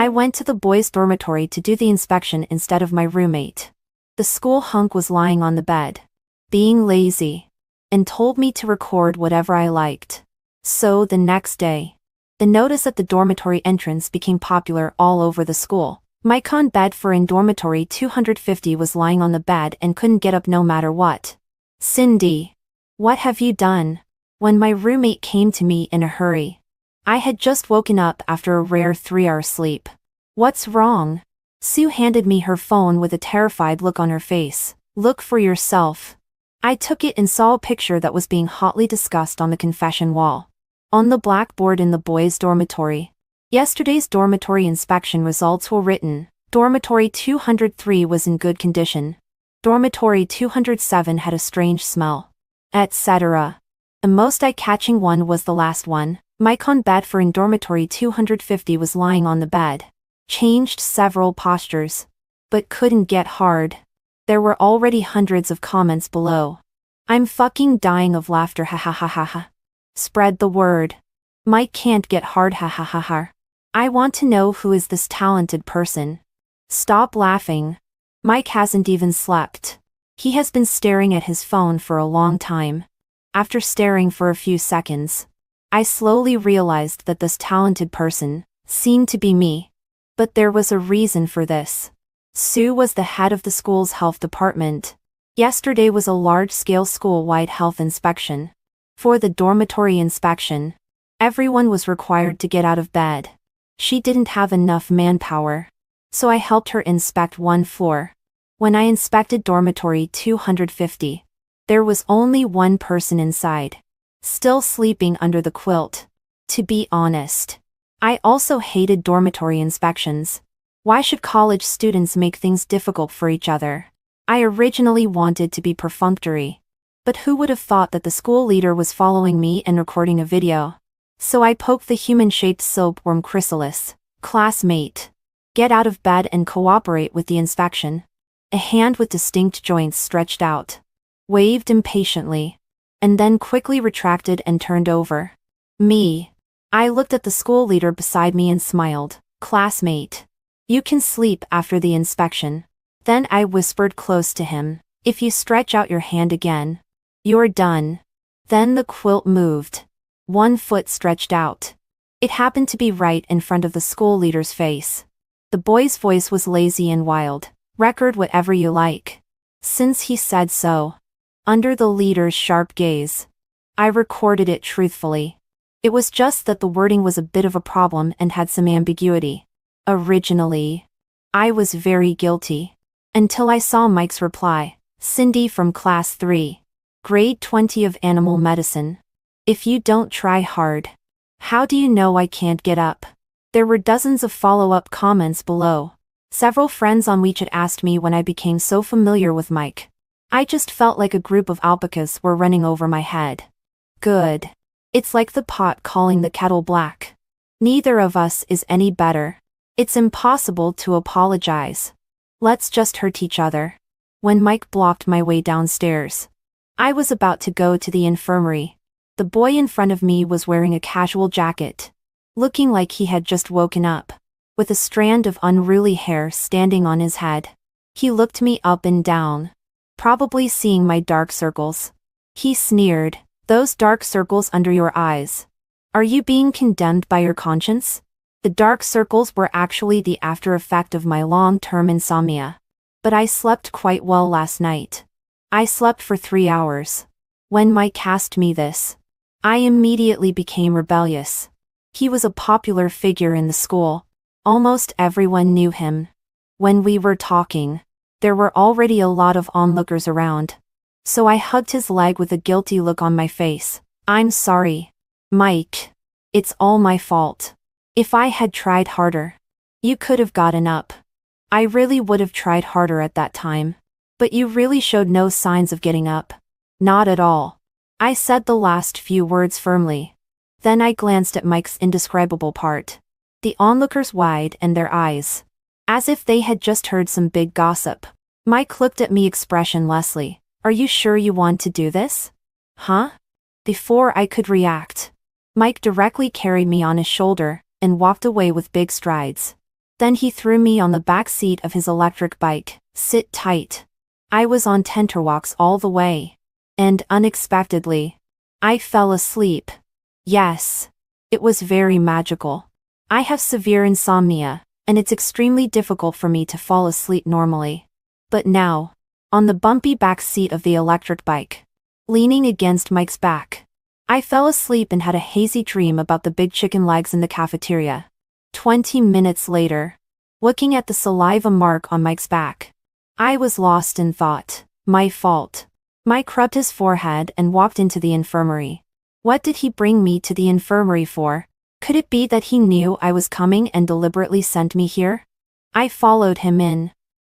I went to the boys' dormitory to do the inspection instead of my roommate. The school hunk was lying on the bed, being lazy, and told me to record whatever I liked. So the next day, the notice at the dormitory entrance became popular all over the school. Mike on bed for in dormitory 250 was lying on the bed and couldn't get up no matter what. Cindy, what have you done? When my roommate came to me in a hurry. I had just woken up after a rare 3-hour sleep. What's wrong? Sue handed me her phone with a terrified look on her face. Look for yourself. I took it and saw a picture that was being hotly discussed on the confession wall. On the blackboard in the boys' dormitory. Yesterday's dormitory inspection results were written. Dormitory 203 was in good condition. Dormitory 207 had a strange smell. Etc. The most eye-catching one was the last one. Mike on bed for in dormitory 250 was lying on the bed. Changed several postures. But couldn't get hard. There were already hundreds of comments below. I'm fucking dying of laughter ha ha ha ha ha. Spread the word. Mike can't get hard ha ha ha ha. I want to know who is this talented person. Stop laughing. Mike hasn't even slept. He has been staring at his phone for a long time. After staring for a few seconds, I slowly realized that this talented person seemed to be me. But there was a reason for this. Sue was the head of the school's health department. Yesterday was a large-scale school-wide health inspection. For the dormitory inspection, everyone was required to get out of bed. She didn't have enough manpower, so I helped her inspect one floor. When I inspected dormitory 250, there was only one person inside, still sleeping under the quilt. To be honest, I also hated dormitory inspections. Why should college students make things difficult for each other? I originally wanted to be perfunctory, but who would have thought that the school leader was following me and recording a video? So I poked the human-shaped silkworm chrysalis. Classmate, get out of bed and cooperate with the inspection. A hand with distinct joints stretched out, waved impatiently, and then quickly retracted and turned over. Me. I looked at the school leader beside me and smiled. Classmate, you can sleep after the inspection. Then I whispered close to him, if you stretch out your hand again, you're done. Then the quilt moved. One foot stretched out. It happened to be right in front of the school leader's face. The boy's voice was lazy and wild. Record whatever you like. Since he said so. Under the leader's sharp gaze, I recorded it truthfully. It was just that the wording was a bit of a problem and had some ambiguity. Originally, I was very guilty. Until I saw Mike's reply. Cindy from Class 3. Grade 20 of Animal Medicine. If you don't try hard, how do you know I can't get up? There were dozens of follow-up comments below. Several friends on WeChat asked me when I became so familiar with Mike. I just felt like a group of alpacas were running over my head. Good. It's like the pot calling the kettle black. Neither of us is any better. It's impossible to apologize. Let's just hurt each other. When Mike blocked my way downstairs, I was about to go to the infirmary. The boy in front of me was wearing a casual jacket, looking like he had just woken up, with a strand of unruly hair standing on his head. He looked me up and down, probably seeing my dark circles. He sneered, those dark circles under your eyes. Are you being condemned by your conscience? The dark circles were actually the after effect of my long-term insomnia. But I slept quite well last night. I slept for 3 hours. When Mike asked me this, I immediately became rebellious. He was a popular figure in the school. Almost everyone knew him. When we were talking, there were already a lot of onlookers around. So I hugged his leg with a guilty look on my face. I'm sorry, Mike. It's all my fault. If I had tried harder, you could have gotten up. I really would have tried harder at that time. But you really showed no signs of getting up. Not at all. I said the last few words firmly. Then I glanced at Mike's indescribable part. The onlookers widened their eyes, as if they had just heard some big gossip. Mike looked at me expressionlessly. Are you sure you want to do this? Huh? Before I could react, Mike directly carried me on his shoulder and walked away with big strides. Then he threw me on the back seat of his electric bike. Sit tight. I was on tenterhooks all the way. And unexpectedly, I fell asleep. Yes. It was very magical. I have severe insomnia, and it's extremely difficult for me to fall asleep normally. But now, on the bumpy back seat of the electric bike, leaning against Mike's back, I fell asleep and had a hazy dream about the big chicken legs in the cafeteria. 20 minutes later, looking at the saliva mark on Mike's back, I was lost in thought. My fault. Mike rubbed his forehead and walked into the infirmary. What did he bring me to the infirmary for? Could it be that he knew I was coming and deliberately sent me here? I followed him in,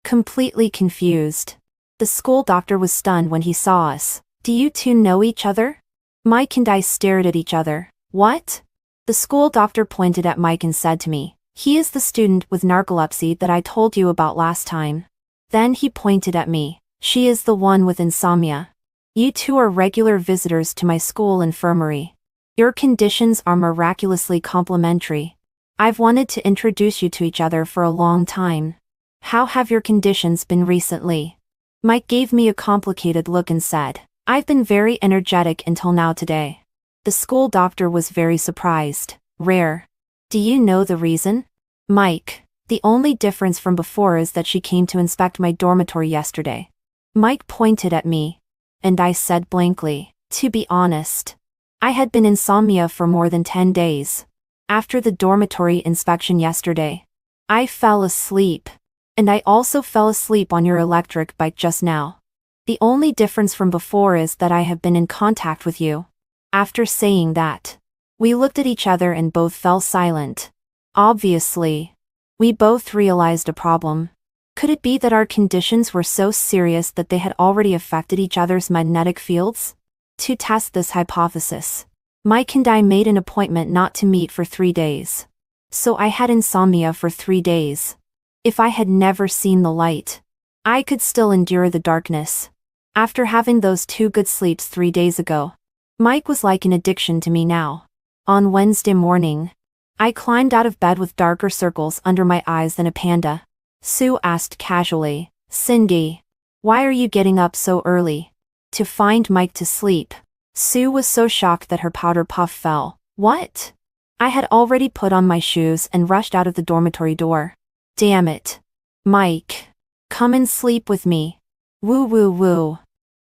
completely confused. The school doctor was stunned when he saw us. Do you two know each other? Mike and I stared at each other. What? The school doctor pointed at Mike and said to me, he is the student with narcolepsy that I told you about last time. Then he pointed at me. She is the one with insomnia. You two are regular visitors to my school infirmary. Your conditions are miraculously complementary. I've wanted to introduce you to each other for a long time. How have your conditions been recently? Mike gave me a complicated look and said, I've been very energetic until now today. The school doctor was very surprised. Rare. Do you know the reason? Mike, the only difference from before is that she came to inspect my dormitory yesterday. Mike pointed at me, and I said blankly, to be honest, I had been insomnia for more than 10 days. After the dormitory inspection yesterday, I fell asleep. And I also fell asleep on your electric bike just now. The only difference from before is that I have been in contact with you. After saying that, we looked at each other and both fell silent. Obviously, we both realized a problem. Could it be that our conditions were so serious that they had already affected each other's magnetic fields? To test this hypothesis, Mike and I made an appointment not to meet for 3 days. So I had insomnia for 3 days. If I had never seen the light, I could still endure the darkness. After having those 2 good sleeps 3 days ago, Mike was like an addiction to me now. On Wednesday morning, I climbed out of bed with darker circles under my eyes than a panda. Sue asked casually, Cindy, why are you getting up so early? To find Mike to sleep. Sue was so shocked that her powder puff fell. What? I had already put on my shoes and rushed out of the dormitory door. Damn it. Mike. Come and sleep with me. Woo woo woo.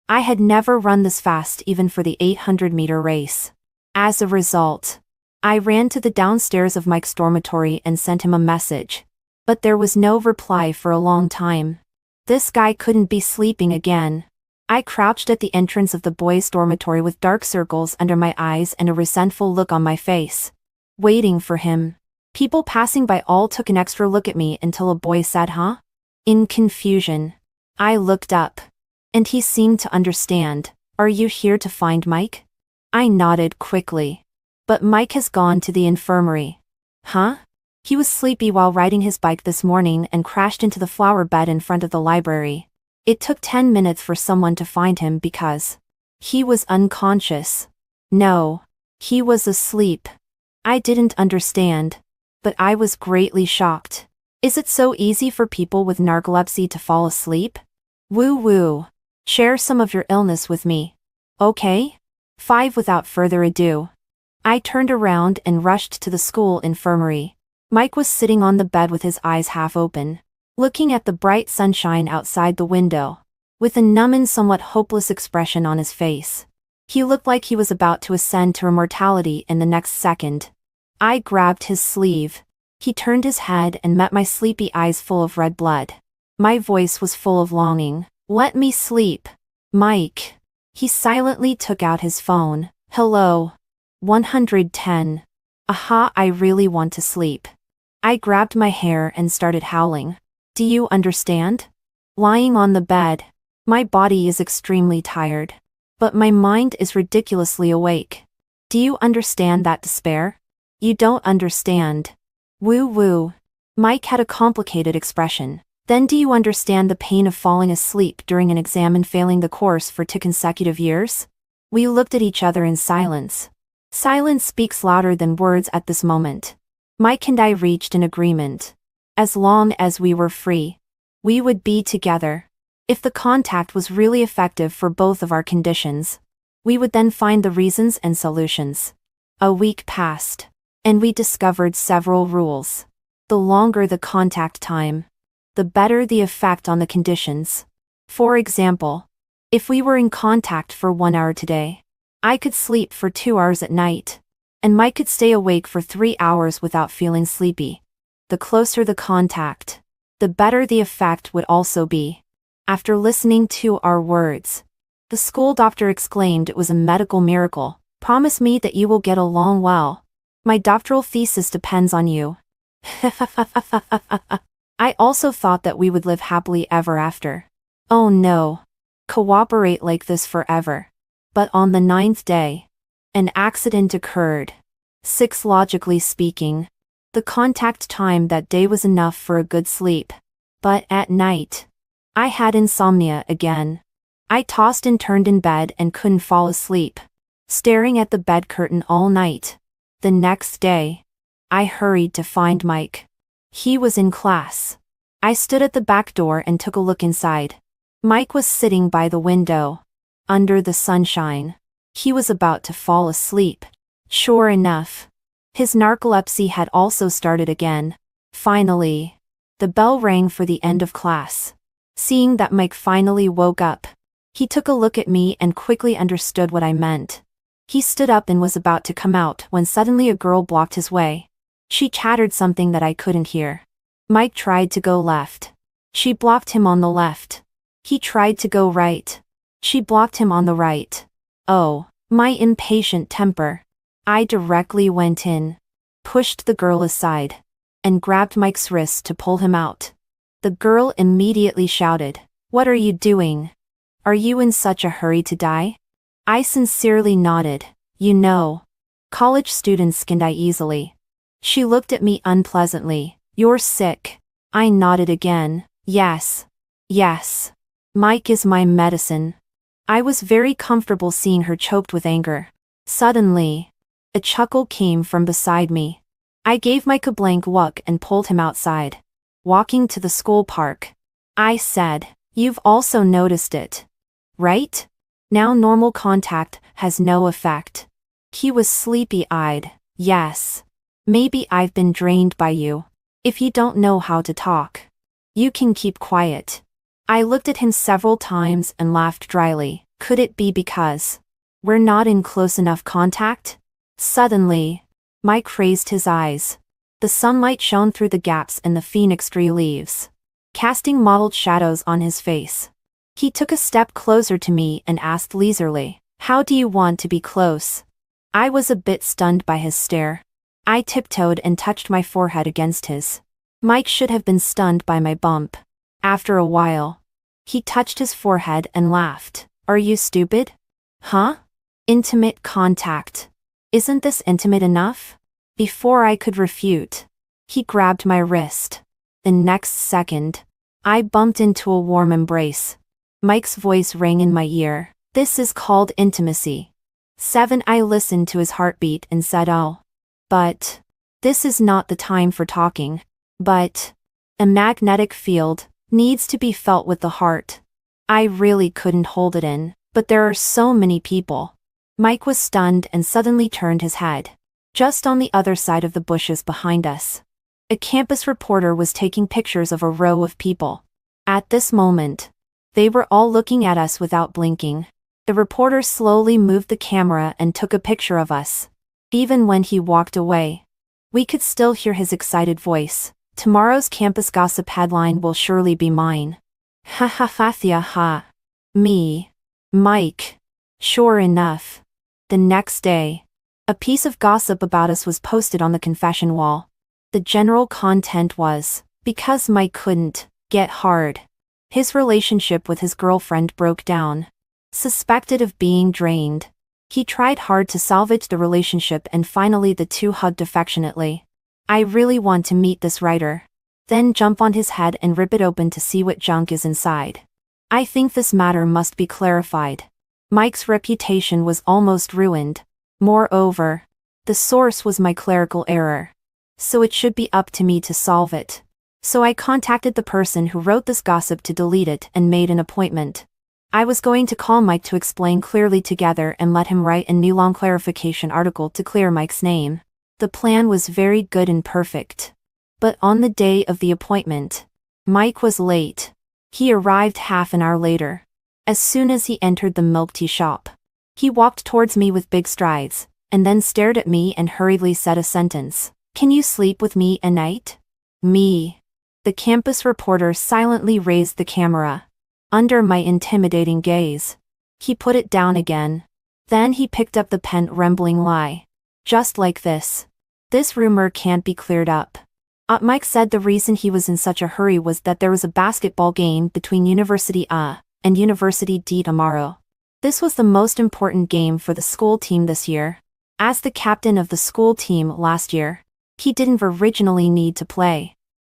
I had never run this fast even for the 800-meter race. As a result, I ran to the downstairs of Mike's dormitory and sent him a message. But there was no reply for a long time. This guy couldn't be sleeping again. I crouched at the entrance of the boys' dormitory with dark circles under my eyes and a resentful look on my face, waiting for him. People passing by all took an extra look at me until a boy said, huh? In confusion, I looked up, and he seemed to understand. Are you here to find Mike? I nodded quickly. But Mike has gone to the infirmary. Huh? He was sleepy while riding his bike this morning and crashed into the flower bed in front of the library. It took 10 minutes for someone to find him because he was unconscious. No, he was asleep. I didn't understand, but I was greatly shocked. Is it so easy for people with narcolepsy to fall asleep? Woo woo. Share some of your illness with me. Okay? 5. Without further ado, I turned around and rushed to the school infirmary. Mike was sitting on the bed with his eyes half open, looking at the bright sunshine outside the window, with a numb and somewhat hopeless expression on his face. He looked like he was about to ascend to immortality in the next second. I grabbed his sleeve. He turned his head and met my sleepy eyes full of red blood. My voice was full of longing. Let me sleep. Mike. He silently took out his phone. Hello. 110. Aha, I really want to sleep. I grabbed my hair and started howling. Do you understand? Lying on the bed, my body is extremely tired, but my mind is ridiculously awake. Do you understand that despair? You don't understand. Woo woo. Mike had a complicated expression. Then do you understand the pain of falling asleep during an exam and failing the course for 2 consecutive years? We looked at each other in silence. Silence speaks louder than words at this moment. Mike and I reached an agreement. As long as we were free, we would be together. If the contact was really effective for both of our conditions, we would then find the reasons and solutions. A week passed, and we discovered several rules. The longer the contact time, the better the effect on the conditions. For example, if we were in contact for 1 hour today, I could sleep for 2 hours at night, and Mike could stay awake for 3 hours without feeling sleepy. The closer the contact, the better the effect would also be. After listening to our words, the school doctor exclaimed it was a medical miracle. Promise me that you will get along well. My doctoral thesis depends on you. I also thought that we would live happily ever after. Oh no. Cooperate like this forever. But on the 9th day, an accident occurred. 6 logically speaking, the contact time that day was enough for a good sleep. But at night, I had insomnia again. I tossed and turned in bed and couldn't fall asleep, staring at the bed curtain all night. The next day, I hurried to find Mike. He was in class. I stood at the back door and took a look inside. Mike was sitting by the window, under the sunshine. He was about to fall asleep. Sure enough, his narcolepsy had also started again. Finally, the bell rang for the end of class. Seeing that Mike finally woke up, he took a look at me and quickly understood what I meant. He stood up and was about to come out when suddenly a girl blocked his way. She chattered something that I couldn't hear. Mike tried to go left. She blocked him on the left. He tried to go right. She blocked him on the right. Oh, my impatient temper. I directly went in, pushed the girl aside, and grabbed Mike's wrist to pull him out. The girl immediately shouted, "What are you doing? Are you in such a hurry to die?" I sincerely nodded. You know, college students can die easily. She looked at me unpleasantly. You're sick. I nodded again. Yes. Yes. Mike is my medicine. I was very comfortable seeing her choked with anger. Suddenly, a chuckle came from beside me. I gave Mike a blank look and pulled him outside. Walking to the school park, I said, "You've also noticed it, right? Now normal contact has no effect." He was sleepy-eyed. Yes. Maybe I've been drained by you. If you don't know how to talk, you can keep quiet. I looked at him several times and laughed dryly. Could it be because we're not in close enough contact? Suddenly, Mike raised his eyes. The sunlight shone through the gaps in the phoenix tree leaves, casting mottled shadows on his face. He took a step closer to me and asked leisurely, "How do you want to be close?" I was a bit stunned by his stare. I tiptoed and touched my forehead against his. Mike should have been stunned by my bump. After a while, he touched his forehead and laughed. "Are you stupid? Huh? Intimate contact. Isn't this intimate enough?" Before I could refute, he grabbed my wrist. The next second, I bumped into a warm embrace. Mike's voice rang in my ear. "This is called intimacy." 7. I listened to his heartbeat and said, "Oh. But this is not the time for talking." But a magnetic field needs to be felt with the heart. I really couldn't hold it in, but there are so many people. Mike was stunned and suddenly turned his head. Just on the other side of the bushes behind us, a campus reporter was taking pictures of a row of people. At this moment, they were all looking at us without blinking. The reporter slowly moved the camera and took a picture of us. Even when he walked away, we could still hear his excited voice. "Tomorrow's campus gossip headline will surely be mine." Ha ha ha ha. Me. Mike. Sure enough, the next day, a piece of gossip about us was posted on the confession wall. The general content was, because Mike couldn't get hard, his relationship with his girlfriend broke down. Suspected of being drained, he tried hard to salvage the relationship and finally the two hugged affectionately. I really want to meet this writer, then jump on his head and rip it open to see what junk is inside. I think this matter must be clarified. Mike's reputation was almost ruined. Moreover, the source was my clerical error, so it should be up to me to solve it. So I contacted the person who wrote this gossip to delete it and made an appointment. I was going to call Mike to explain clearly together and let him write a new long clarification article to clear Mike's name. The plan was very good and perfect. But on the day of the appointment, Mike was late. He arrived half an hour later. As soon as he entered the milk tea shop, he walked towards me with big strides, and then stared at me and hurriedly said a sentence. "Can you sleep with me a night?" Me. The campus reporter silently raised the camera. Under my intimidating gaze, he put it down again. Then he picked up the pen, rambling lie. "Just like this. This rumor can't be cleared up." Mike said the reason he was in such a hurry was that there was a basketball game between University A and University D tomorrow. This was the most important game for the school team this year. As the captain of the school team last year, he didn't originally need to play.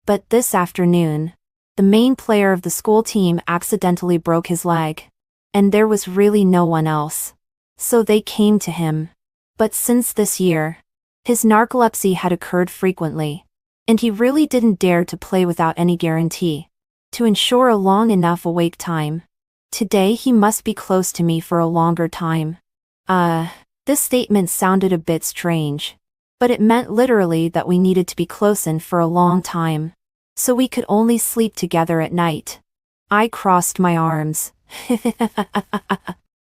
But this afternoon, the main player of the school team accidentally broke his leg. And there was really no one else. So they came to him. But since this year, his narcolepsy had occurred frequently. And he really didn't dare to play without any guarantee. To ensure a long enough awake time. Today he must be close to me for a longer time. This statement sounded a bit strange. But it meant literally that we needed to be close in for a long time. So we could only sleep together at night. I crossed my arms.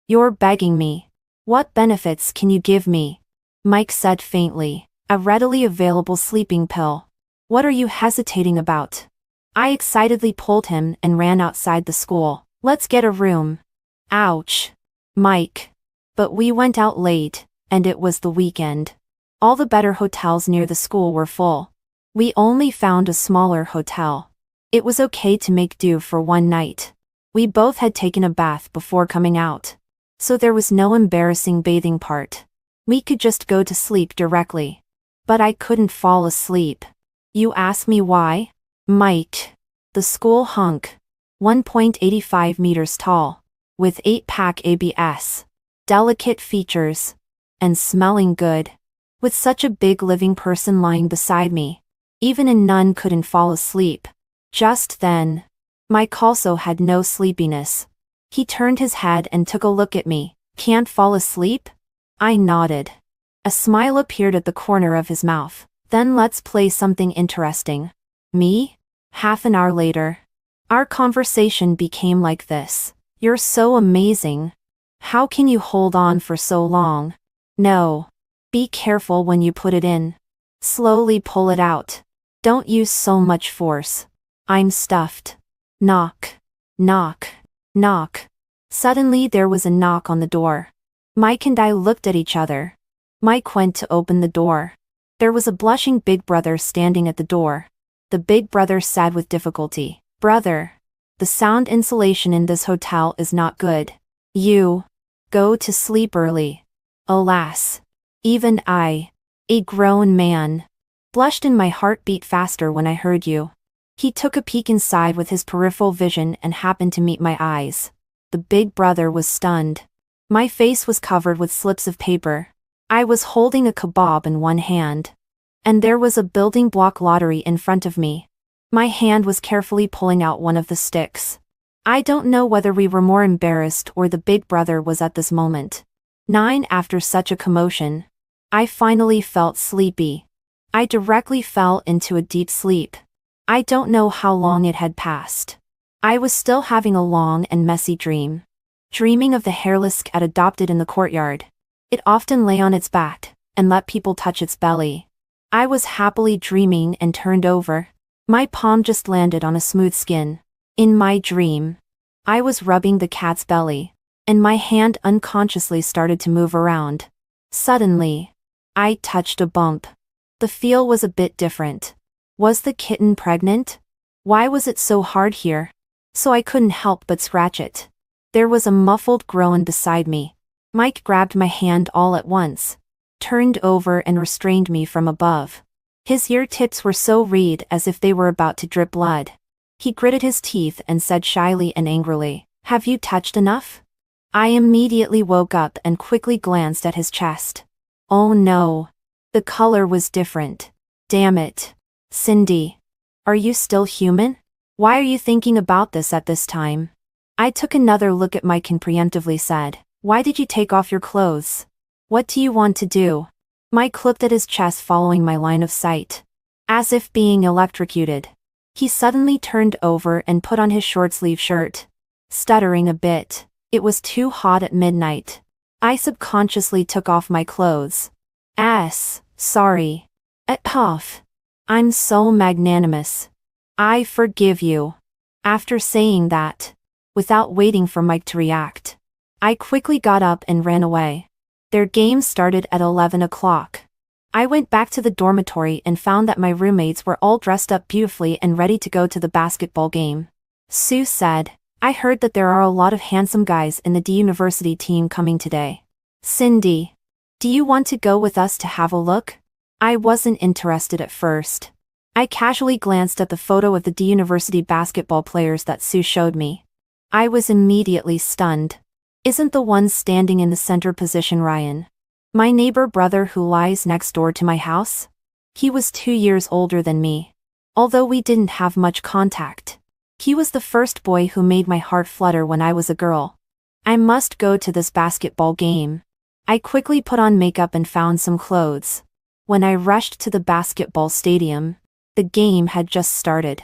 "You're begging me. What benefits can you give me?" Mike said faintly. "A readily available sleeping pill. What are you hesitating about?" I excitedly pulled him and ran outside the school. "Let's get a room." Ouch. Mike. But we went out late, and it was the weekend. All the better hotels near the school were full. We only found a smaller hotel. It was okay to make do for one night. We both had taken a bath before coming out. So there was no embarrassing bathing part. We could just go to sleep directly. But I couldn't fall asleep. You ask me why? Mike. The school hunk. 1.85 meters tall. With 8-pack ABS. Delicate features. And smelling good. With such a big living person lying beside me. Even a nun couldn't fall asleep. Just then, Mike also had no sleepiness. He turned his head and took a look at me. "Can't fall asleep?" I nodded. A smile appeared at the corner of his mouth. "Then let's play something interesting." Me? Half an hour later. Our conversation became like this. "You're so amazing. How can you hold on for so long?" "No. Be careful when you put it in. Slowly pull it out. Don't use so much force. I'm stuffed." Knock. Knock. Knock. Suddenly there was a knock on the door. Mike and I looked at each other. Mike went to open the door. There was a blushing big brother standing at the door. The big brother said with difficulty, "Brother, the sound insulation in this hotel is not good. You go to sleep early." Alas. Even I, a grown man, blushed and my heart beat faster when I heard you. He took a peek inside with his peripheral vision and happened to meet my eyes. The big brother was stunned. My face was covered with slips of paper. I was holding a kebab in one hand. And there was a building block lottery in front of me. My hand was carefully pulling out one of the sticks. I don't know whether we were more embarrassed or the big brother was at this moment. 9 After such a commotion, I finally felt sleepy. I directly fell into a deep sleep. I don't know how long it had passed. I was still having a long and messy dream. Dreaming of the hairless cat adopted in the courtyard. It often lay on its back, and let people touch its belly. I was happily dreaming and turned over. My palm just landed on a smooth skin. In my dream, I was rubbing the cat's belly, and my hand unconsciously started to move around. Suddenly, I touched a bump. The feel was a bit different. Was the kitten pregnant? Why was it so hard here? So I couldn't help but scratch it. There was a muffled groan beside me. Mike grabbed my hand all at once, turned over and restrained me from above. His ear tips were so red as if they were about to drip blood. He gritted his teeth and said shyly and angrily, "Have you touched enough?" I immediately woke up and quickly glanced at his chest. Oh no. The color was different. Damn it. Cindy. Are you still human? Why are you thinking about this at this time? I took another look at Mike and preemptively said, Why did you take off your clothes? What do you want to do? Mike looked at his chest following my line of sight. As if being electrocuted. He suddenly turned over and put on his short-sleeve shirt. Stuttering a bit, it was too hot at midnight. I subconsciously took off my clothes. Sorry. Off. I'm so magnanimous. I forgive you. After saying that, without waiting for Mike to react, I quickly got up and ran away. Their game started at 11 o'clock. I went back to the dormitory and found that my roommates were all dressed up beautifully and ready to go to the basketball game. Sue said, I heard that there are a lot of handsome guys in the D University team coming today. Cindy, do you want to go with us to have a look? I wasn't interested at first. I casually glanced at the photo of the D University basketball players that Sue showed me. I was immediately stunned. Isn't the one standing in the center position Ryan? My neighbor brother who lies next door to my house? He was 2 years older than me. Although we didn't have much contact. He was the first boy who made my heart flutter when I was a girl. I must go to this basketball game. I quickly put on makeup and found some clothes. When I rushed to the basketball stadium, the game had just started.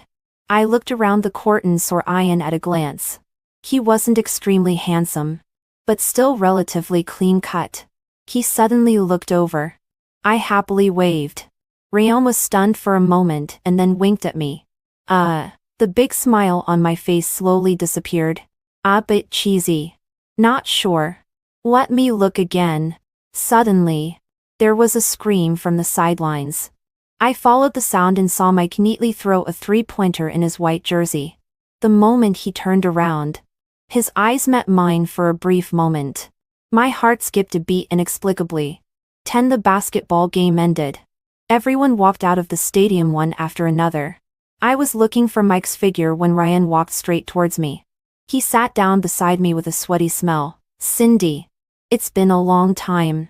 I looked around the court and saw Ian at a glance. He wasn't extremely handsome, but still relatively clean-cut. He suddenly looked over. I happily waved. Ryan was stunned for a moment and then winked at me. The big smile on my face slowly disappeared. A bit cheesy. Not sure. Let me look again. Suddenly, there was a scream from the sidelines. I followed the sound and saw Mike neatly throw a three-pointer in his white jersey. The moment he turned around, his eyes met mine for a brief moment. My heart skipped a beat inexplicably. The basketball game ended. Everyone walked out of the stadium one after another. I was looking for Mike's figure when Ryan walked straight towards me. He sat down beside me with a sweaty smell. Cindy, it's been a long time.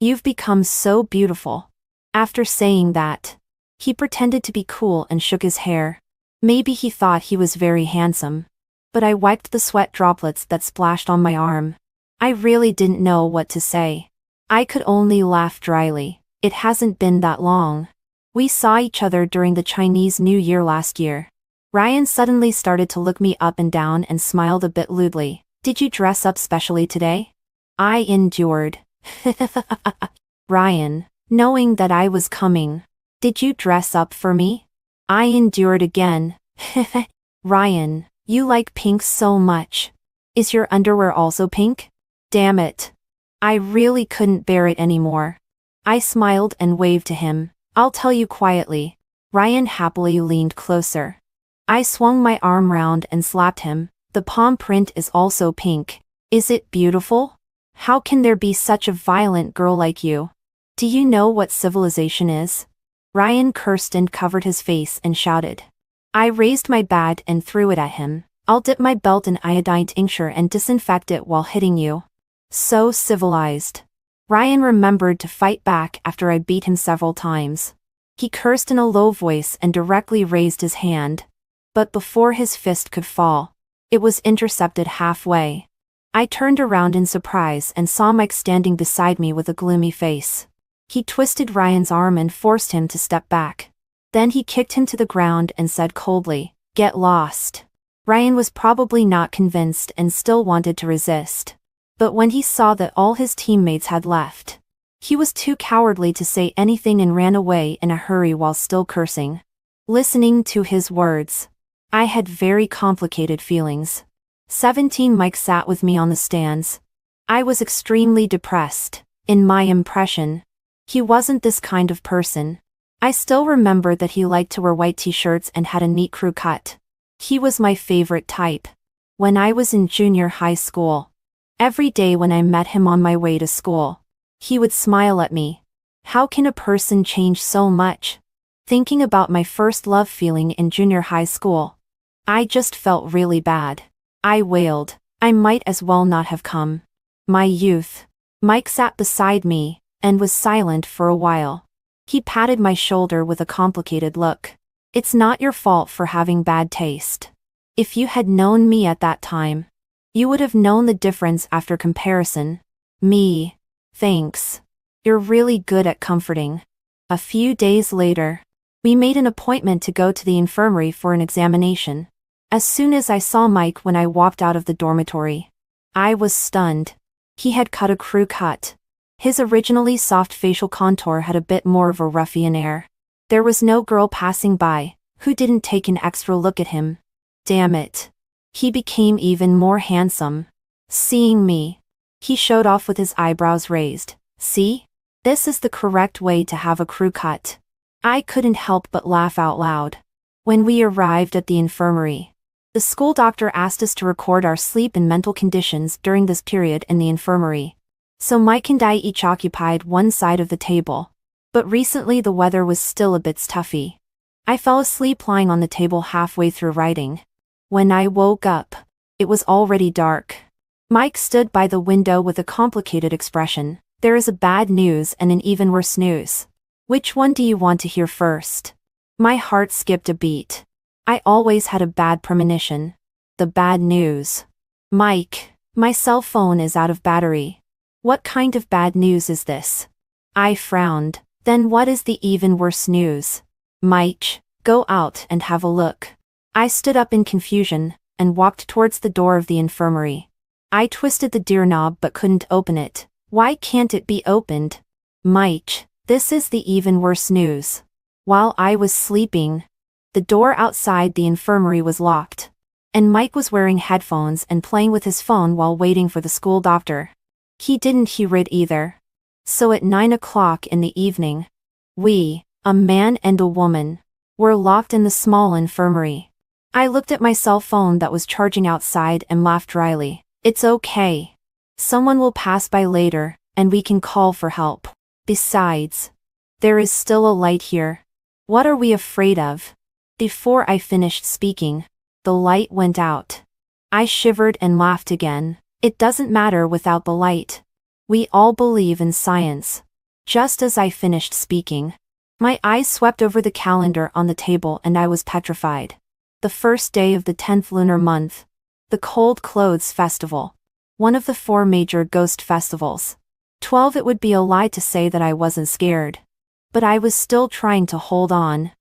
You've become so beautiful. After saying that, he pretended to be cool and shook his hair. Maybe he thought he was very handsome. But I wiped the sweat droplets that splashed on my arm. I really didn't know what to say. I could only laugh dryly. It hasn't been that long. We saw each other during the Chinese New Year last year. Ryan suddenly started to look me up and down and smiled a bit lewdly. Did you dress up specially today? I endured. Ryan, knowing that I was coming. Did you dress up for me? I endured again. Ryan, you like pink so much. Is your underwear also pink? Damn it. I really couldn't bear it anymore. I smiled and waved to him. I'll tell you quietly. Ryan happily leaned closer. I swung my arm round and slapped him. The palm print is also pink. Is it beautiful? How can there be such a violent girl like you? Do you know what civilization is? Ryan cursed and covered his face and shouted. I raised my bat and threw it at him. I'll dip my belt in iodine tincture and disinfect it while hitting you. So civilized. Ryan remembered to fight back after I beat him several times. He cursed in a low voice and directly raised his hand. But before his fist could fall, it was intercepted halfway. I turned around in surprise and saw Mike standing beside me with a gloomy face. He twisted Ryan's arm and forced him to step back. Then he kicked him to the ground and said coldly, "Get lost." Ryan was probably not convinced and still wanted to resist. But when he saw that all his teammates had left, he was too cowardly to say anything and ran away in a hurry while still cursing. Listening to his words, I had very complicated feelings. 17 Mike sat with me on the stands. I was extremely depressed. In my impression, he wasn't this kind of person. I still remember that he liked to wear white t-shirts and had a neat crew cut. He was my favorite type. When I was in junior high school, every day when I met him on my way to school, he would smile at me. How can a person change so much? Thinking about my first love feeling in junior high school, I just felt really bad. I wailed. I might as well not have come. My youth. Mike sat beside me and was silent for a while. He patted my shoulder with a complicated look. It's not your fault for having bad taste. If you had known me at that time, you would have known the difference after comparison. Me. Thanks. You're really good at comforting. A few days later, we made an appointment to go to the infirmary for an examination. As soon as I saw Mike when I walked out of the dormitory, I was stunned. He had cut a crew cut. His originally soft facial contour had a bit more of a ruffian air. There was no girl passing by who didn't take an extra look at him. Damn it. He became even more handsome. Seeing me, he showed off with his eyebrows raised. See? This is the correct way to have a crew cut. I couldn't help but laugh out loud. When we arrived at the infirmary, the school doctor asked us to record our sleep and mental conditions during this period in the infirmary. So Mike and I each occupied one side of the table. But recently the weather was still a bit stuffy. I fell asleep lying on the table halfway through writing. When I woke up, it was already dark. Mike stood by the window with a complicated expression. There is a bad news and an even worse news. Which one do you want to hear first? My heart skipped a beat. I always had a bad premonition. The bad news. Mike, my cell phone is out of battery. What kind of bad news is this? I frowned. Then what is the even worse news? Mike, go out and have a look. I stood up in confusion and walked towards the door of the infirmary. I twisted the doorknob but couldn't open it. Why can't it be opened? Mike, this is the even worse news. While I was sleeping, the door outside the infirmary was locked, and Mike was wearing headphones and playing with his phone while waiting for the school doctor. He didn't hear it either. So at 9 o'clock in the evening, we, a man and a woman, were locked in the small infirmary. I looked at my cell phone that was charging outside and laughed dryly. It's okay. Someone will pass by later, and we can call for help. Besides, there is still a light here. What are we afraid of? Before I finished speaking, the light went out. I shivered and laughed again. It doesn't matter without the light. We all believe in science. Just as I finished speaking, my eyes swept over the calendar on the table and I was petrified. The first day of the 10th lunar month. The Cold Clothes Festival. One of the 4 major ghost festivals. 12. It would be a lie to say that I wasn't scared. But I was still trying to hold on.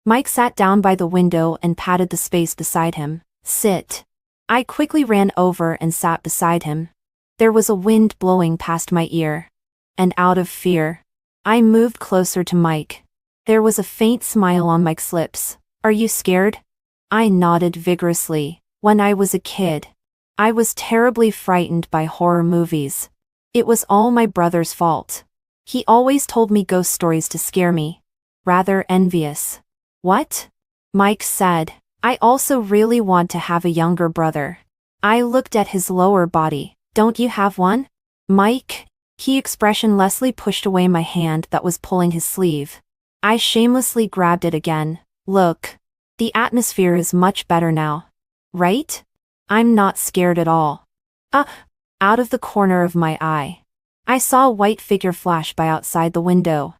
Mike sat down by the window and patted the space beside him. Sit. I quickly ran over and sat beside him. There was a wind blowing past my ear. And out of fear, I moved closer to Mike. There was a faint smile on Mike's lips. Are you scared? I nodded vigorously. When I was a kid, I was terribly frightened by horror movies. It was all my brother's fault. He always told me ghost stories to scare me. Rather envious. What? Mike said. I also really want to have a younger brother. I looked at his lower body. Don't you have one? Mike? He expressionlessly pushed away my hand that was pulling his sleeve. I shamelessly grabbed it again. Look. The atmosphere is much better now. Right? I'm not scared at all. Out of the corner of my eye, I saw a white figure flash by outside the window.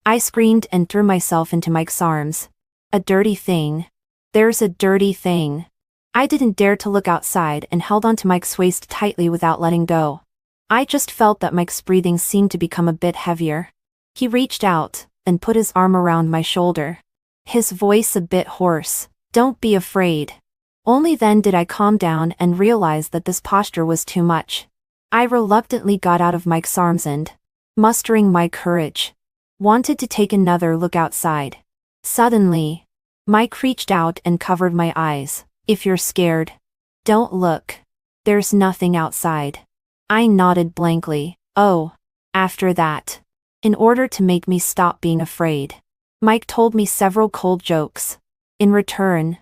I screamed and threw myself into Mike's arms. A dirty thing. There's a dirty thing. I didn't dare to look outside and held onto Mike's waist tightly without letting go. I just felt that Mike's breathing seemed to become a bit heavier. He reached out and put his arm around my shoulder. His voice a bit hoarse. Don't be afraid. Only then did I calm down and realize that this posture was too much. I reluctantly got out of Mike's arms and, mustering my courage, wanted to take another look outside. Suddenly, Mike reached out and covered my eyes. If you're scared, don't look. There's nothing outside. I nodded blankly. Oh. After that, in order to make me stop being afraid, Mike told me several cold jokes. In return,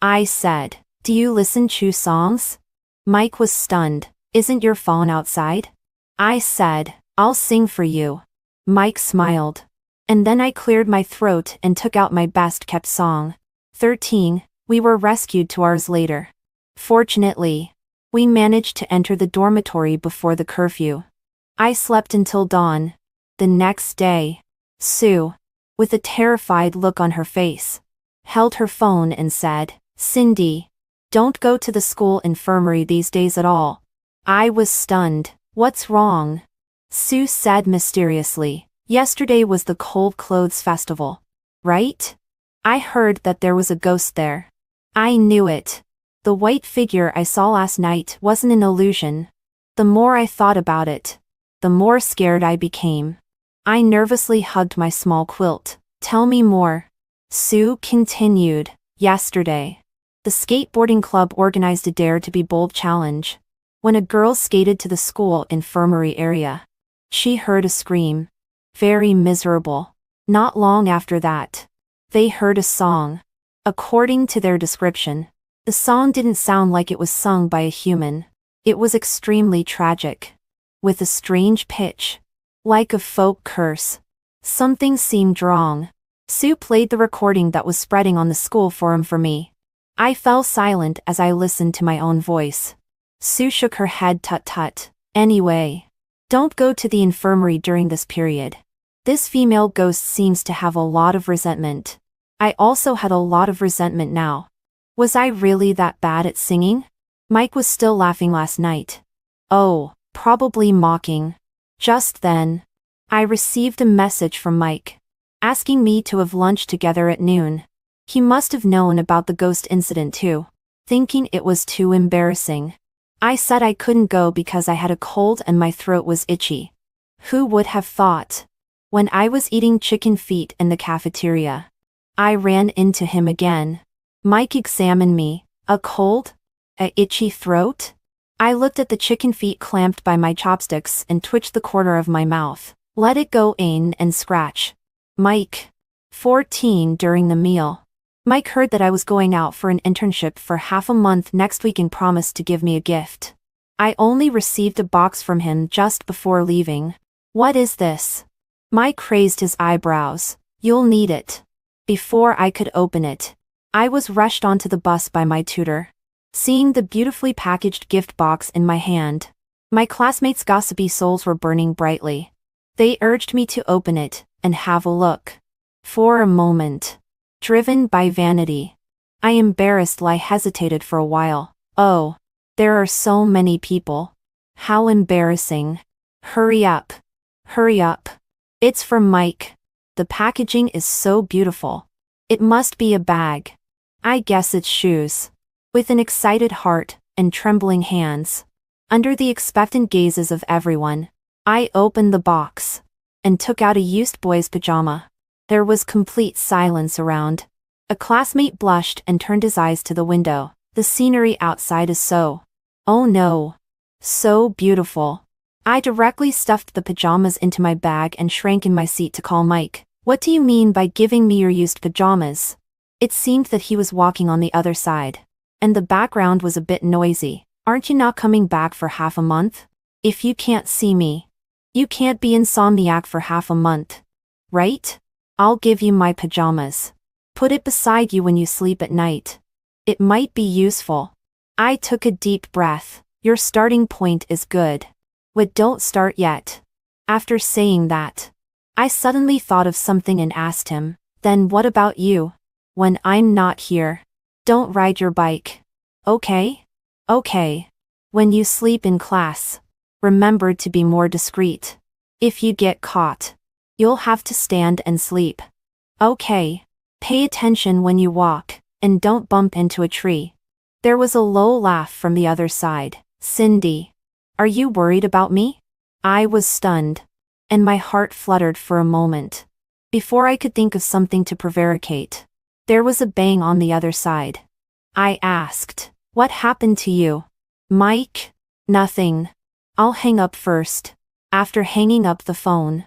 I said, do you listen to songs? Mike was stunned. Isn't your phone outside? I said, I'll sing for you. Mike smiled. And then I cleared my throat and took out my best-kept song. 13. We were rescued 2 hours later. Fortunately, we managed to enter the dormitory before the curfew. I slept until dawn. The next day, Sue, with a terrified look on her face, held her phone and said, "Cindy, don't go to the school infirmary these days at all." I was stunned. "What's wrong?" Sue said mysteriously. "Yesterday was the Cold Clothes Festival, right? I heard that there was a ghost there." I knew it. The white figure I saw last night wasn't an illusion. The more I thought about it, the more scared I became. I nervously hugged my small quilt. "Tell me more." Sue continued. "Yesterday, the skateboarding club organized a Dare to be Bold challenge. When a girl skated to the school infirmary area, she heard a scream. Very miserable. Not long after that, they heard a song. According to their description, the song didn't sound like it was sung by a human. It was extremely tragic, with a strange pitch, like a folk curse. Something seemed wrong." Sue played the recording that was spreading on the school forum for me. I fell silent as I listened to my own voice. Sue shook her head. "Tut. Anyway, don't go to the infirmary during this period. This female ghost seems to have a lot of resentment." I also had a lot of resentment now. Was I really that bad at singing? Mike was still laughing last night. Oh, probably mocking. Just then, I received a message from Mike, asking me to have lunch together at noon. He must have known about the ghost incident too, thinking it was too embarrassing. I said I couldn't go because I had a cold and my throat was itchy. Who would have thought? When I was eating chicken feet in the cafeteria, I ran into him again. Mike examined me. "A cold? A itchy throat?" I looked at the chicken feet clamped by my chopsticks and twitched the corner of my mouth. "Let it go, Ain, and scratch." Mike. 14 during the meal. Mike heard that I was going out for an internship for half a month next week and promised to give me a gift. I only received a box from him just before leaving. "What is this?" Mike raised his eyebrows. "You'll need it." Before I could open it, I was rushed onto the bus by my tutor. Seeing the beautifully packaged gift box in my hand, my classmates' gossipy souls were burning brightly. They urged me to open it and have a look. For a moment, driven by vanity, I embarrassedly hesitated for a while. Oh, there are so many people. How embarrassing. Hurry up. Hurry up. It's from Mike. The packaging is so beautiful. It must be a bag. I guess it's shoes. With an excited heart and trembling hands, under the expectant gazes of everyone, I opened the box and took out a used boy's pajama. There was complete silence around. A classmate blushed and turned his eyes to the window. The scenery outside is so, oh no, so beautiful. I directly stuffed the pajamas into my bag and shrank in my seat to call Mike. "What do you mean by giving me your used pajamas?" It seemed that he was walking on the other side, and the background was a bit noisy. "Aren't you not coming back for half a month? If you can't see me, you can't be insomniac for half a month, right? I'll give you my pajamas. Put it beside you when you sleep at night. It might be useful." I took a deep breath. "Your starting point is good. But don't start yet." After saying that, I suddenly thought of something and asked him, "Then what about you? When I'm not here, don't ride your bike. Okay? Okay. When you sleep in class, remember to be more discreet. If you get caught, you'll have to stand and sleep. Okay. Pay attention when you walk, and don't bump into a tree." There was a low laugh from the other side. "Cindy, are you worried about me?" I was stunned, and my heart fluttered for a moment. Before I could think of something to prevaricate, there was a bang on the other side. I asked, "What happened to you?" "Mike?" "Nothing. I'll hang up first." After hanging up the phone,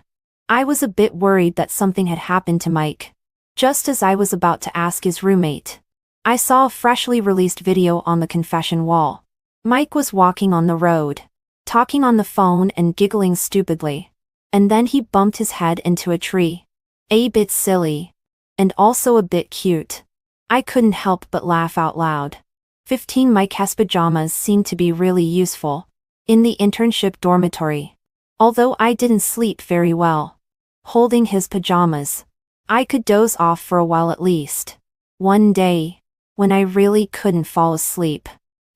I was a bit worried that something had happened to Mike. Just as I was about to ask his roommate, I saw a freshly released video on the confession wall. Mike was walking on the road, talking on the phone and giggling stupidly. And then he bumped his head into a tree. A bit silly, and also a bit cute. I couldn't help but laugh out loud. 15 Mike's pajamas seemed to be really useful in the internship dormitory. Although I didn't sleep very well, holding his pajamas, I could doze off for a while at least. One day, when I really couldn't fall asleep,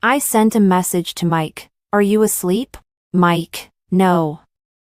I sent a message to Mike. Are you asleep? Mike, no.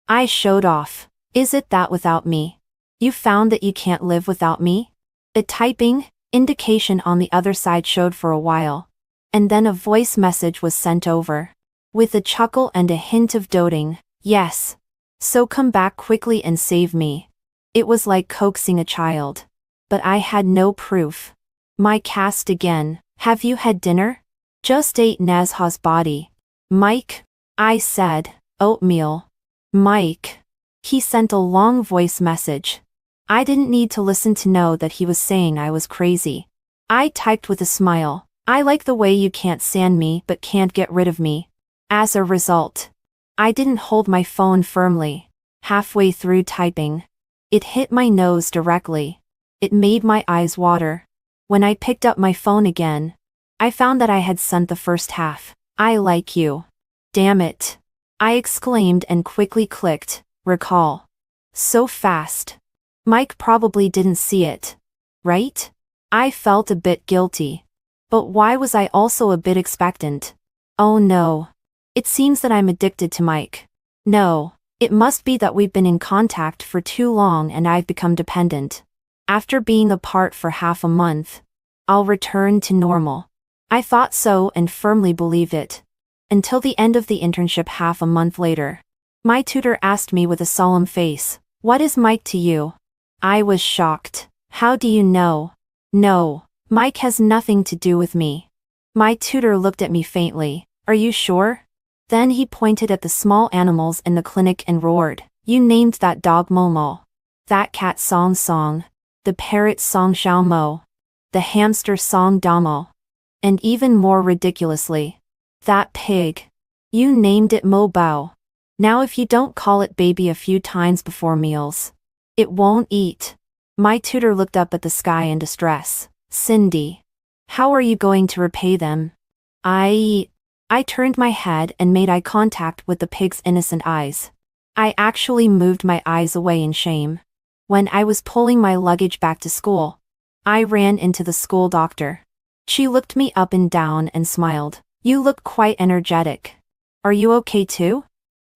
I showed off. Is it that without me, you found that you can't live without me? The typing indication on the other side showed for a while, and then a voice message was sent over. With a chuckle and a hint of doting, yes. So come back quickly and save me. It was like coaxing a child. But I had no proof. Mike asked again, have you had dinner? Just ate Nazha's body. Mike, I said, oatmeal. Mike. He sent a long voice message. I didn't need to listen to know that he was saying I was crazy. I typed with a smile. I like the way you can't stand me but can't get rid of me. As a result, I didn't hold my phone firmly. Halfway through typing, it hit my nose directly. It made my eyes water. When I picked up my phone again, I found that I had sent the first half. I like you. Damn it. I exclaimed and quickly clicked, recall. So fast. Mike probably didn't see it. Right? I felt a bit guilty. But why was I also a bit expectant? Oh no. It seems that I'm addicted to Mike. No, it must be that we've been in contact for too long and I've become dependent. After being apart for half a month, I'll return to normal. I thought so and firmly believed it. Until the end of the internship half a month later. My tutor asked me with a solemn face, what is Mike to you? I was shocked. How do you know? No, Mike has nothing to do with me. My tutor looked at me faintly. Are you sure? Then he pointed at the small animals in the clinic and roared, you named that dog Momo. That cat Song Song. The parrot Song Xiao Mo. The hamster Song Damo. And even more ridiculously, that pig. You named it Mo Bao. Now if you don't call it baby a few times before meals, it won't eat. My tutor looked up at the sky in distress. Cindy. How are you going to repay them? I turned my head and made eye contact with the pig's innocent eyes. I actually moved my eyes away in shame. When I was pulling my luggage back to school, I ran into the school doctor. She looked me up and down and smiled. You look quite energetic. Are you okay too?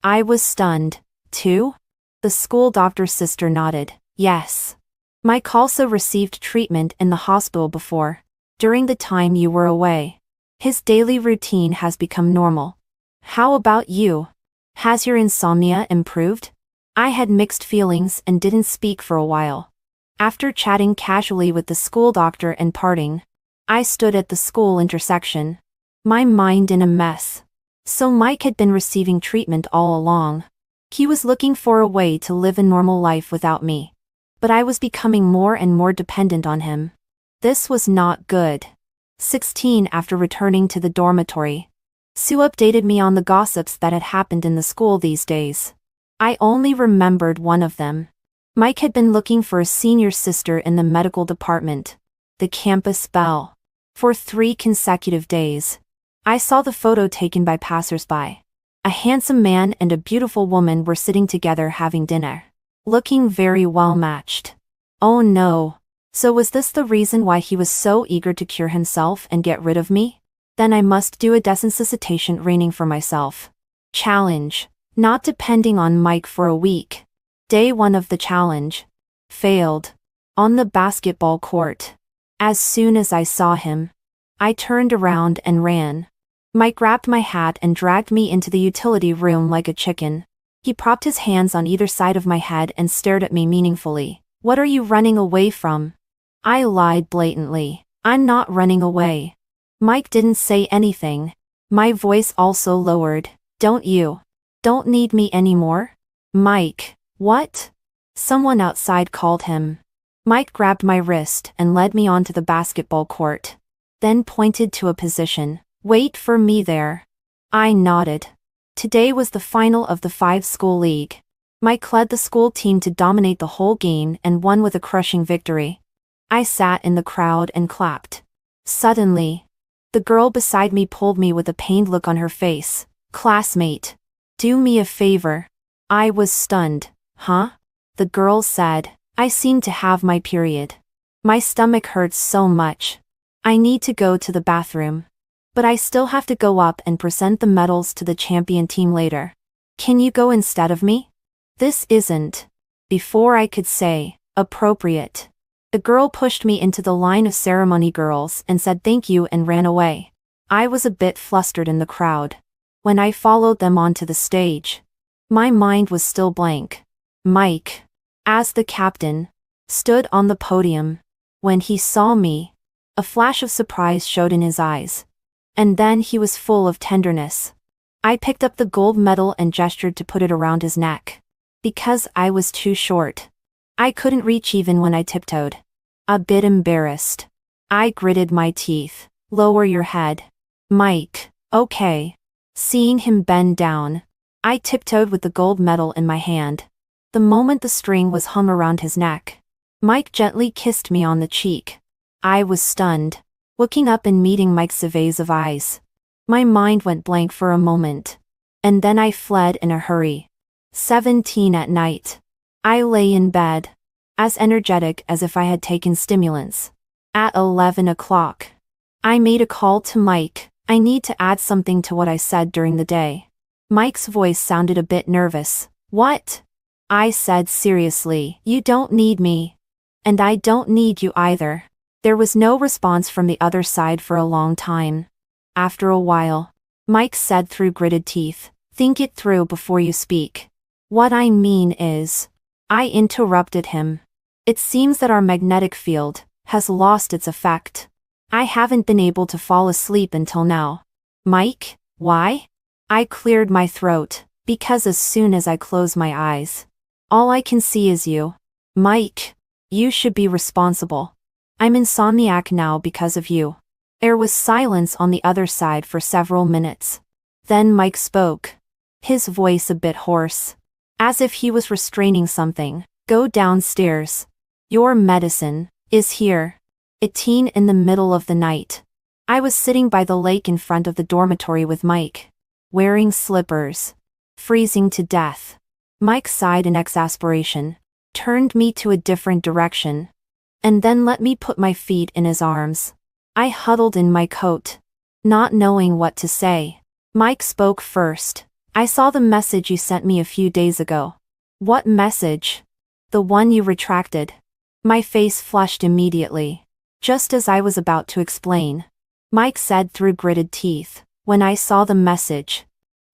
I was stunned. Too? The school doctor's sister nodded. Yes. Mike also received treatment in the hospital before, during the time you were away. His daily routine has become normal. How about you? Has your insomnia improved? I had mixed feelings and didn't speak for a while. After chatting casually with the school doctor and parting, I stood at the school intersection, my mind in a mess. So Mike had been receiving treatment all along. He was looking for a way to live a normal life without me. But I was becoming more and more dependent on him. This was not good. 16 After returning to the dormitory, Sue updated me on the gossips that had happened in the school these days. I only remembered one of them. Mike had been looking for a senior sister in the medical department, the campus belle. For 3 consecutive days, I saw the photo taken by passersby. A handsome man and a beautiful woman were sitting together having dinner, looking very well matched. Oh no. So was this the reason why he was so eager to cure himself and get rid of me? Then I must do a desensitization training for myself. Challenge. Not depending on Mike for a week. Day 1 of the challenge. Failed. On the basketball court. As soon as I saw him, I turned around and ran. Mike grabbed my hat and dragged me into the utility room like a chicken. He propped his hands on either side of my head and stared at me meaningfully. What are you running away from? I lied blatantly. I'm not running away. Mike didn't say anything. My voice also lowered. Don't need me anymore? Mike. What? Someone outside called him. Mike grabbed my wrist and led me onto the basketball court. Then pointed to a position. Wait for me there. I nodded. Today was the final of the 5-school league. Mike led the school team to dominate the whole game and won with a crushing victory. I sat in the crowd and clapped. Suddenly, the girl beside me pulled me with a pained look on her face. Classmate. Do me a favor. I was stunned. Huh? The girl said. I seem to have my period. My stomach hurts so much. I need to go to the bathroom. But I still have to go up and present the medals to the champion team later. Can you go instead of me? This isn't, before I could say, appropriate. The girl pushed me into the line of ceremony girls and said thank you and ran away. I was a bit flustered in the crowd. When I followed them onto the stage, my mind was still blank. Mike, as the captain, stood on the podium. When he saw me, a flash of surprise showed in his eyes. And then he was full of tenderness. I picked up the gold medal and gestured to put it around his neck. Because I was too short. I couldn't reach even when I tiptoed. A bit embarrassed. I gritted my teeth. Lower your head. Mike, okay. Seeing him bend down, I tiptoed with the gold medal in my hand. The moment the string was hung around his neck, Mike gently kissed me on the cheek. I was stunned, looking up and meeting Mike's evasive eyes. My mind went blank for a moment. And then I fled in a hurry. 17 at night. I lay in bed, as energetic as if I had taken stimulants. At 11 o'clock, I made a call to Mike. I need to add something to what I said during the day. Mike's voice sounded a bit nervous. What? I said seriously. You don't need me. And I don't need you either. There was no response from the other side for a long time. After a while, Mike said through gritted teeth, think it through before you speak. What I mean is, I interrupted him. It seems that our magnetic field has lost its effect. I haven't been able to fall asleep until now. Mike, why? I cleared my throat, because as soon as I close my eyes, all I can see is you. Mike, you should be responsible. I'm insomniac now because of you. There was silence on the other side for several minutes. Then Mike spoke, his voice a bit hoarse, as if he was restraining something. Go downstairs. Your medicine is here. 18 in the middle of the night. I was sitting by the lake in front of the dormitory with Mike, wearing slippers, freezing to death. Mike sighed in exasperation, turned me to a different direction, and then let me put my feet in his arms. I huddled in my coat, not knowing what to say. Mike spoke first. I saw the message you sent me a few days ago. What message? The one you retracted. My face flushed immediately. Just as I was about to explain, Mike said through gritted teeth, when I saw the message,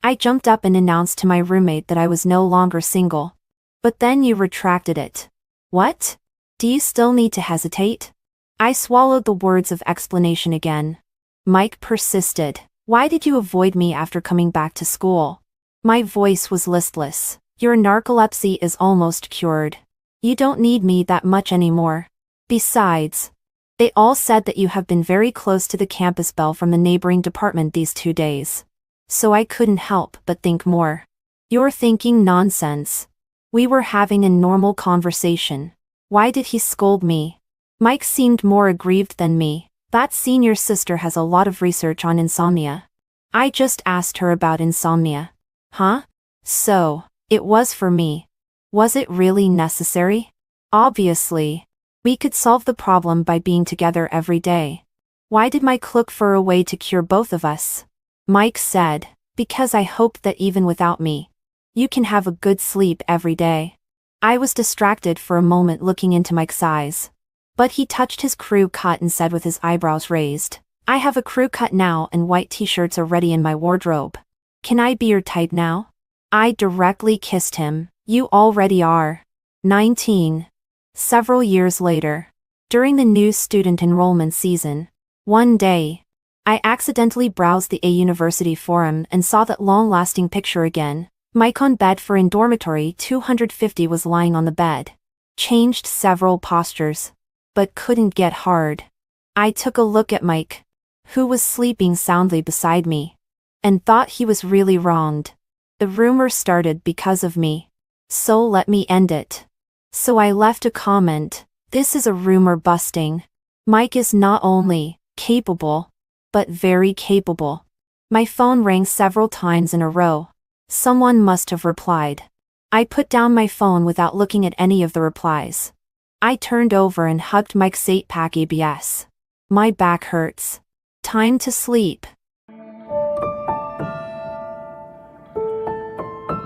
I jumped up and announced to my roommate that I was no longer single. But then you retracted it. What? Do you still need to hesitate? I swallowed the words of explanation again. Mike persisted. Why did you avoid me after coming back to school? My voice was listless. Your narcolepsy is almost cured. You don't need me that much anymore. Besides, they all said that you have been very close to the campus bell from the neighboring department these 2 days. So I couldn't help but think more. You're thinking nonsense. We were having a normal conversation. Why did he scold me? Mike seemed more aggrieved than me. That senior sister has a lot of research on insomnia. I just asked her about insomnia. Huh? So, it was for me. Was it really necessary? Obviously. We could solve the problem by being together every day. Why did Mike look for a way to cure both of us? Mike said, because I hoped that even without me, you can have a good sleep every day. I was distracted for a moment looking into Mike's eyes. But he touched his crew cut and said with his eyebrows raised, I have a crew cut now and white t-shirts are ready in my wardrobe. Can I be your type now? I directly kissed him. You already are. 19. Several years later, during the new student enrollment season, one day, I accidentally browsed the A University forum and saw that long-lasting picture again. Mike on bed for in dormitory 250 was lying on the bed. Changed several postures, but couldn't get hard. I took a look at Mike, who was sleeping soundly beside me, and thought he was really wronged. The rumor started because of me. So let me end it. So I left a comment. This is a rumor busting. Mike is not only capable, but very capable. My phone rang several times in a row. Someone must have replied. I put down my phone without looking at any of the replies. I turned over and hugged Mike Sate Pack ABS. My back hurts. Time to sleep.